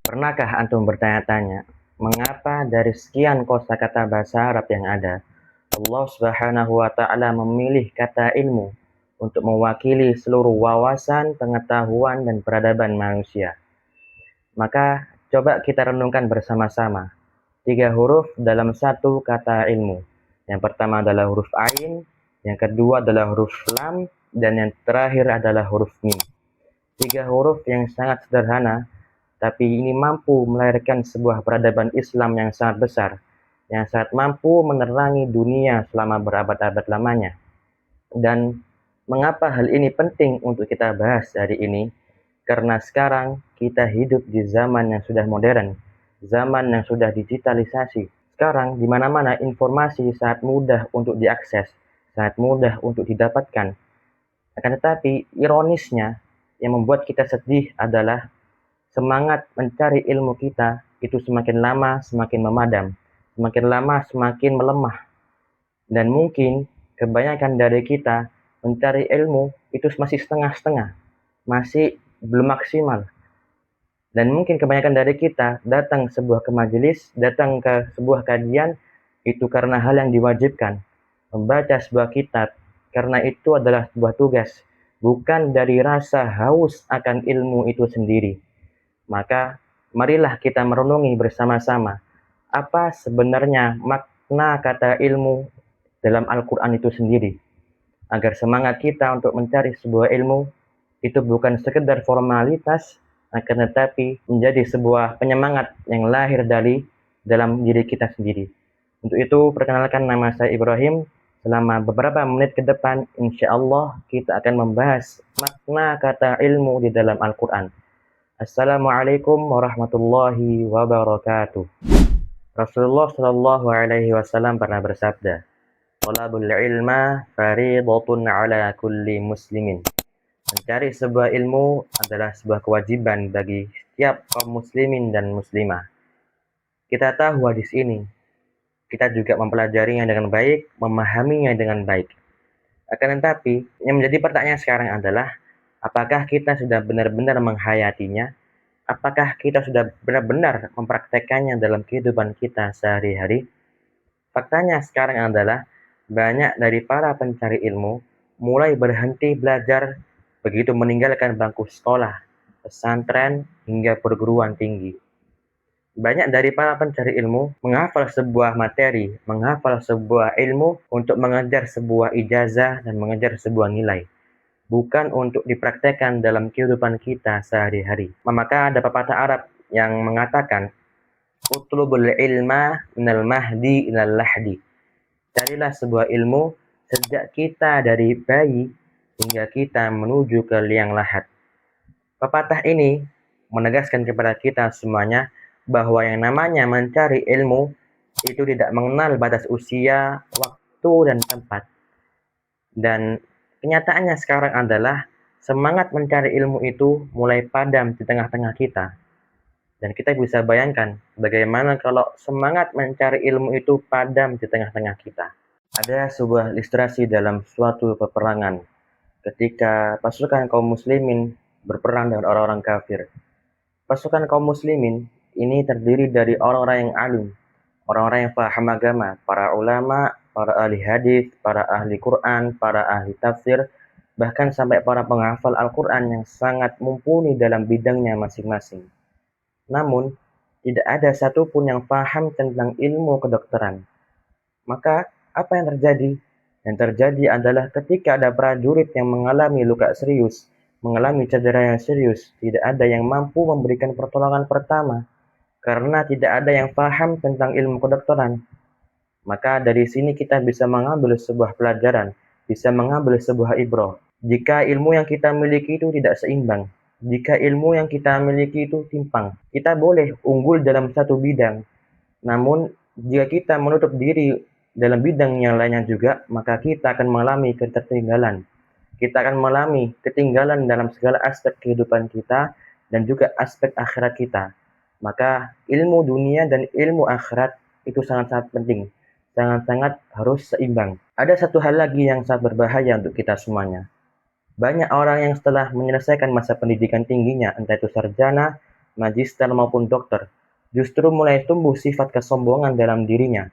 Pernahkah antum bertanya-tanya, mengapa dari sekian kosakata bahasa Arab yang ada, Allah Subhanahu wa taala memilih kata ilmu untuk mewakili seluruh wawasan, pengetahuan, dan peradaban manusia? Maka coba kita renungkan bersama-sama. 3 huruf dalam satu kata ilmu. Yang pertama adalah huruf Ain, yang kedua adalah huruf Lam, dan yang terakhir adalah huruf Mim. 3 huruf yang sangat sederhana, tapi ini mampu melahirkan sebuah peradaban Islam yang sangat besar, yang sangat mampu menerangi dunia selama berabad-abad lamanya. Dan mengapa hal ini penting untuk kita bahas hari ini? Karena sekarang kita hidup di zaman yang sudah modern, zaman yang sudah digitalisasi. Sekarang di mana-mana informasi sangat mudah untuk diakses, sangat mudah untuk didapatkan. Akan tetapi ironisnya yang membuat kita sedih adalah semangat mencari ilmu kita itu semakin lama semakin memadam, semakin lama semakin melemah. Dan mungkin kebanyakan dari kita mencari ilmu itu masih setengah-setengah, masih belum maksimal. Dan mungkin kebanyakan dari kita datang sebuah ke majelis, datang ke sebuah kajian itu karena hal yang diwajibkan. Membaca sebuah kitab karena itu adalah sebuah tugas, bukan dari rasa haus akan ilmu itu sendiri. Maka marilah kita merenungi bersama-sama apa sebenarnya makna kata ilmu dalam Al-Quran itu sendiri. Agar semangat kita untuk mencari sebuah ilmu itu bukan sekedar formalitas, akan tetapi menjadi sebuah penyemangat yang lahir dari dalam diri kita sendiri. Untuk itu, perkenalkan, nama saya Ibrahim. Selama beberapa menit ke depan, insya Allah kita akan membahas makna kata ilmu di dalam Al-Quran. Assalamualaikum warahmatullahi wabarakatuh. Rasulullah Shallallahu Alaihi Wasallam pernah bersabda, "Thalabul ilma fariidatun ala kulli muslimin." Mencari sebuah ilmu adalah sebuah kewajiban bagi setiap kaum muslimin dan muslimah. Kita tahu hadis ini, kita juga mempelajarinya dengan baik, memahaminya dengan baik. Akan tetapi, yang menjadi pertanyaan sekarang adalah, apakah kita sudah benar-benar menghayatinya? Apakah kita sudah benar-benar mempraktekannya dalam kehidupan kita sehari-hari? Faktanya sekarang adalah, banyak dari para pencari ilmu mulai berhenti belajar begitu meninggalkan bangku sekolah, pesantren, hingga perguruan tinggi. Banyak dari para pencari ilmu menghafal sebuah materi, menghafal sebuah ilmu untuk mengejar sebuah ijazah dan mengejar sebuah nilai, bukan untuk dipraktekkan dalam kehidupan kita sehari-hari. Maka ada pepatah Arab yang mengatakan, "Utlubul ilma minal mahdi ilal lahdi." Carilah sebuah ilmu sejak kita dari bayi hingga kita menuju ke liang lahat. Pepatah ini menegaskan kepada kita semuanya bahwa yang namanya mencari ilmu itu tidak mengenal batas usia, waktu, dan tempat. Dan kenyataannya sekarang adalah semangat mencari ilmu itu mulai padam di tengah-tengah kita. Dan kita bisa bayangkan bagaimana kalau semangat mencari ilmu itu padam di tengah-tengah kita. Ada sebuah ilustrasi dalam suatu peperangan ketika pasukan kaum muslimin berperang dengan orang-orang kafir. Pasukan kaum muslimin ini terdiri dari orang-orang yang alim, orang-orang yang paham agama, para ulama, para ahli hadis, para ahli Quran, para ahli tafsir, bahkan sampai para penghafal Al-Quran yang sangat mumpuni dalam bidangnya masing-masing. Namun, tidak ada satupun yang paham tentang ilmu kedokteran. Maka, apa yang terjadi? Yang terjadi adalah ketika ada prajurit yang mengalami luka serius, mengalami cedera yang serius, tidak ada yang mampu memberikan pertolongan pertama, karena tidak ada yang paham tentang ilmu kedokteran. Maka dari sini kita bisa mengambil sebuah pelajaran, bisa mengambil sebuah ibrah. Jika ilmu yang kita miliki itu tidak seimbang, jika ilmu yang kita miliki itu timpang, kita boleh unggul dalam satu bidang, namun jika kita menutup diri dalam bidang yang lainnya juga, maka kita akan mengalami ketertinggalan. Kita akan mengalami ketinggalan dalam segala aspek kehidupan kita dan juga aspek akhirat kita. Maka ilmu dunia dan ilmu akhirat itu sangat-sangat penting, sangat-sangat harus seimbang. Ada satu hal lagi yang sangat berbahaya untuk kita semuanya. Banyak orang yang setelah menyelesaikan masa pendidikan tingginya, entah itu sarjana magister maupun dokter, justru mulai tumbuh sifat kesombongan dalam dirinya,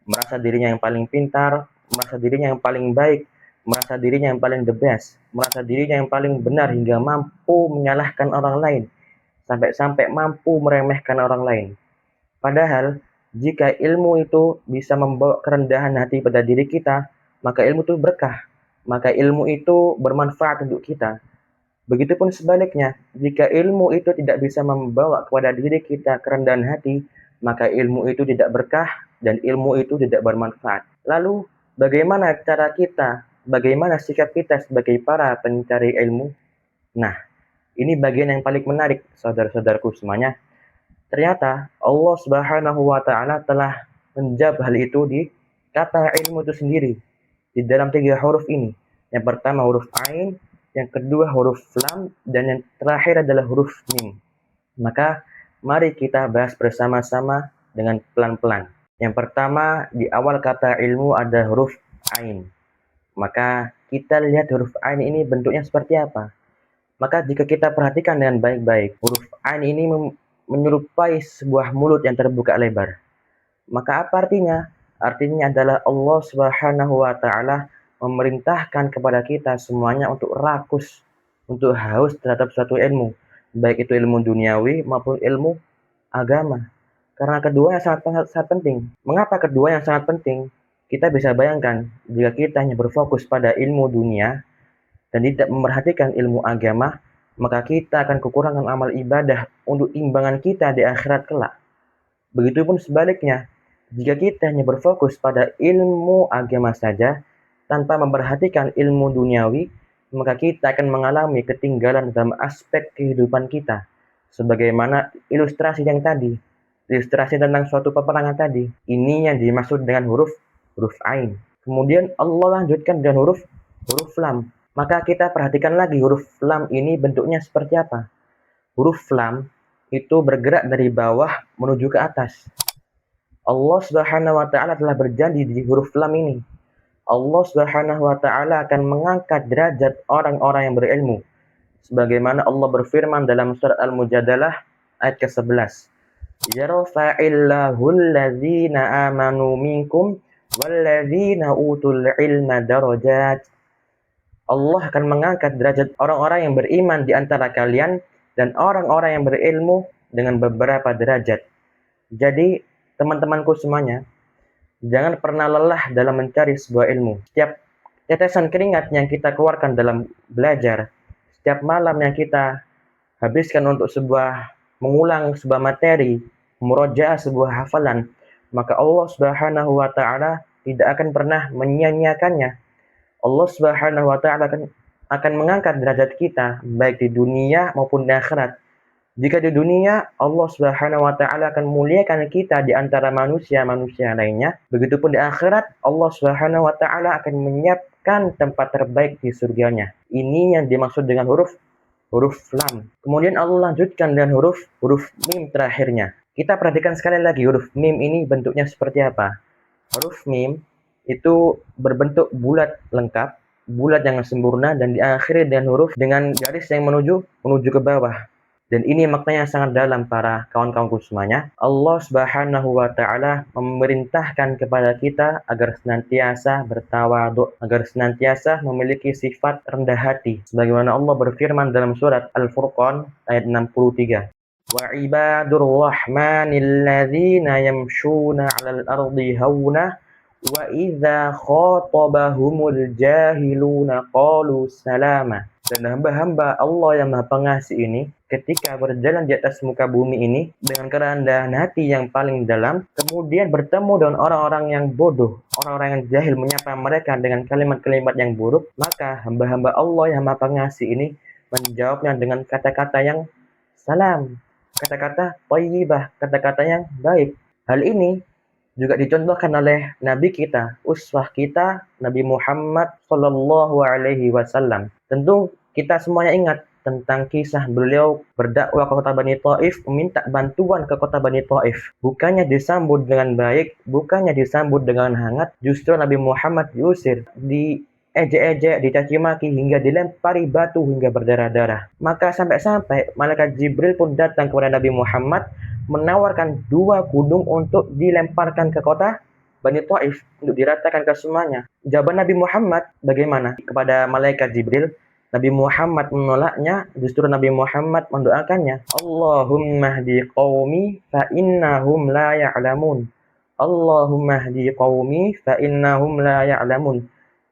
merasa dirinya yang paling pintar, merasa dirinya yang paling baik, merasa dirinya yang paling the best, merasa dirinya yang paling benar hingga mampu menyalahkan orang lain, sampai-sampai mampu meremehkan orang lain. Padahal, jika ilmu itu bisa membawa kerendahan hati pada diri kita, maka ilmu itu berkah, maka ilmu itu bermanfaat untuk kita. Begitupun sebaliknya, jika ilmu itu tidak bisa membawa kepada diri kita kerendahan hati, maka ilmu itu tidak berkah dan ilmu itu tidak bermanfaat. Lalu, bagaimana cara kita, bagaimana sikap kita sebagai para pencari ilmu? Nah, ini bagian yang paling menarik, saudara-saudaraku semuanya. Ternyata Allah Subhanahu wa taala telah menjawab hal itu di kata ilmu itu sendiri di dalam 3 huruf ini. Yang pertama huruf ain, yang kedua huruf lam, dan yang terakhir adalah huruf mim. Maka mari kita bahas bersama-sama dengan pelan-pelan. Yang pertama di awal kata ilmu ada huruf ain. Maka kita lihat huruf ain ini bentuknya seperti apa. Maka jika kita perhatikan dengan baik-baik, huruf ain ini menyerupai sebuah mulut yang terbuka lebar. Maka apa artinya? Artinya adalah Allah Subhanahu wa taala memerintahkan kepada kita semuanya untuk rakus, untuk haus terhadap suatu ilmu, baik itu ilmu duniawi maupun ilmu agama. Karena keduanya sangat penting. Mengapa keduanya sangat penting? Kita bisa bayangkan jika kita hanya berfokus pada ilmu dunia dan tidak memerhatikan ilmu agama, maka kita akan kekurangan amal ibadah untuk timbangan kita di akhirat kelak. Begitupun sebaliknya, jika kita hanya berfokus pada ilmu agama saja, tanpa memperhatikan ilmu duniawi, maka kita akan mengalami ketinggalan dalam aspek kehidupan kita. Sebagaimana ilustrasi yang tadi, ilustrasi tentang suatu peperangan tadi. Ini yang dimaksud dengan huruf ain. Kemudian Allah lanjutkan dengan huruf lam. Maka kita perhatikan lagi huruf lam ini bentuknya seperti apa. Huruf lam itu bergerak dari bawah menuju ke atas. Allah Subhanahu wa taala telah berjanji di huruf lam ini. Allah Subhanahu wa taala akan mengangkat derajat orang-orang yang berilmu. Sebagaimana Allah berfirman dalam surat Al-Mujadalah ayat ke-11. Yarfa'illahu alladhina amanu minkum walladzina utul ilma darajat. Allah akan mengangkat derajat orang-orang yang beriman di antara kalian dan orang-orang yang berilmu dengan beberapa derajat. Jadi, teman-temanku semuanya, jangan pernah lelah dalam mencari sebuah ilmu. Setiap tetesan keringat yang kita keluarkan dalam belajar, setiap malam yang kita habiskan untuk mengulang sebuah materi, murojaah sebuah hafalan, maka Allah Subhanahu wa taala tidak akan pernah menyia-nyiakannya. Allah Subhanahu wa taala akan mengangkat derajat kita baik di dunia maupun di akhirat. Jika di dunia, Allah Subhanahu wa taala akan muliakan kita di antara manusia-manusia lainnya. Begitupun di akhirat, Allah Subhanahu wa taala akan menyiapkan tempat terbaik di surganya. Ini yang dimaksud dengan huruf lam. Kemudian Allah lanjutkan dengan huruf mim terakhirnya. Kita perhatikan sekali lagi huruf mim ini bentuknya seperti apa. Huruf mim itu berbentuk bulat lengkap, bulat yang sempurna, dan diakhiri dengan garis yang menuju ke bawah. Dan ini maknanya sangat dalam para kawan-kawanku semuanya. Allah Subhanahu wa taala memerintahkan kepada kita agar senantiasa bertawadhu, agar senantiasa memiliki sifat rendah hati. Sebagaimana Allah berfirman dalam surat Al-Furqan ayat 63. Wa ibadur rahmanil ladzina yamshuna 'alal ardi hauna wa idza khatabahumul jahiluna qalu salama. Dan hamba-hamba Allah yang Maha Pengasih ini ketika berjalan di atas muka bumi ini dengan kerendahan hati yang paling dalam, kemudian bertemu dengan orang-orang yang bodoh, orang-orang yang jahil, menyapa mereka dengan kalimat-kalimat yang buruk, maka hamba-hamba Allah yang Maha Pengasih ini menjawabnya dengan kata-kata yang salam, kata-kata thayyibah, kata-kata yang baik. Hal ini juga dicontohkan oleh Nabi kita, uswah kita, Nabi Muhammad Sallallahu Alaihi Wasallam. Tentu kita semuanya ingat tentang kisah beliau berdakwah ke kota Bani Thaif, meminta bantuan ke kota Bani Thaif. Bukannya disambut dengan baik, bukannya disambut dengan hangat, justru Nabi Muhammad diusir, ejek-ejek, dicaci maki, hingga dilempari batu hingga berdarah-darah. Maka sampai-sampai malaikat Jibril pun datang kepada Nabi Muhammad menawarkan 2 gunung untuk dilemparkan ke kota Bani Thaif untuk diratakan ke semuanya. Jawaban Nabi Muhammad bagaimana kepada malaikat Jibril? Nabi Muhammad menolaknya, justru Nabi Muhammad mendoakannya. Allahumma hdi qaumi fa innahum la ya'lamun. Allahumma hdi qaumi fa innahum la ya'lamun.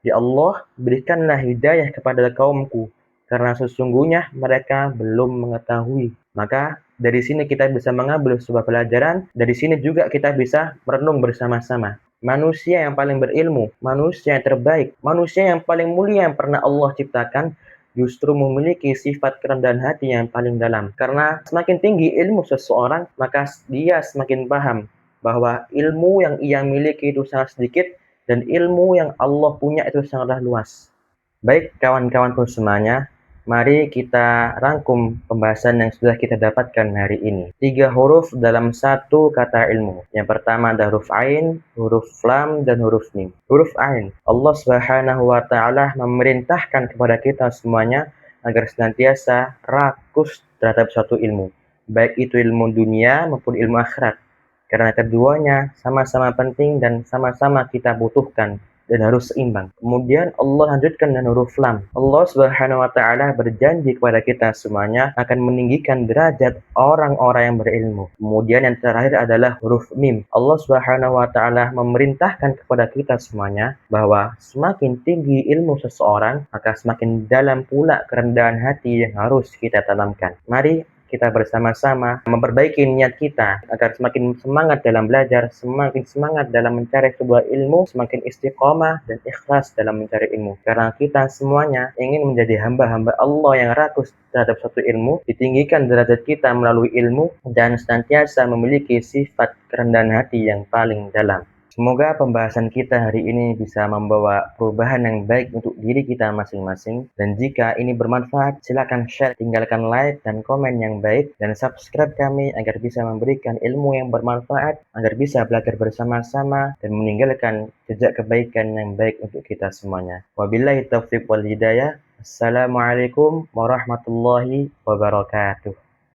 Ya Allah, berikanlah hidayah kepada kaumku, karena sesungguhnya mereka belum mengetahui. Maka dari sini kita bisa mengambil sebuah pelajaran, dari sini juga kita bisa merenung bersama-sama. Manusia yang paling berilmu, manusia yang terbaik, manusia yang paling mulia yang pernah Allah ciptakan, justru memiliki sifat kerendahan hati yang paling dalam. Karena semakin tinggi ilmu seseorang, maka dia semakin paham bahwa ilmu yang ia miliki itu sangat sedikit, dan ilmu yang Allah punya itu sangatlah luas. Baik kawan-kawanku semuanya, mari kita rangkum pembahasan yang sudah kita dapatkan hari ini. 3 huruf dalam satu kata ilmu. Yang pertama ada huruf Ain, huruf Lam, dan huruf Mim. Huruf Ain, Allah Subhanahu wa Ta'ala memerintahkan kepada kita semuanya agar senantiasa rakus terhadap suatu ilmu, baik itu ilmu dunia maupun ilmu akhirat. Karena keduanya sama-sama penting dan sama-sama kita butuhkan dan harus seimbang. Kemudian Allah lanjutkan dengan huruf Lam. Allah Subhanahu wa Ta'ala berjanji kepada kita semuanya akan meninggikan derajat orang-orang yang berilmu. Kemudian yang terakhir adalah huruf Mim. Allah Subhanahu wa Ta'ala memerintahkan kepada kita semuanya bahwa semakin tinggi ilmu seseorang, maka semakin dalam pula kerendahan hati yang harus kita tanamkan. Mari kita bersama-sama memperbaiki niat kita agar semakin semangat dalam belajar, semakin semangat dalam mencari sebuah ilmu, semakin istiqomah dan ikhlas dalam mencari ilmu. Karena kita semuanya ingin menjadi hamba-hamba Allah yang rakus terhadap suatu ilmu, ditinggikan derajat kita melalui ilmu, dan senantiasa memiliki sifat kerendahan hati yang paling dalam. Semoga pembahasan kita hari ini bisa membawa perubahan yang baik untuk diri kita masing-masing. Dan jika ini bermanfaat, silakan share, tinggalkan like dan komen yang baik, dan subscribe kami agar bisa memberikan ilmu yang bermanfaat, agar bisa belajar bersama-sama dan meninggalkan jejak kebaikan yang baik untuk kita semuanya. Wabillahi taufiq wal hidayah. Assalamualaikum warahmatullahi wabarakatuh.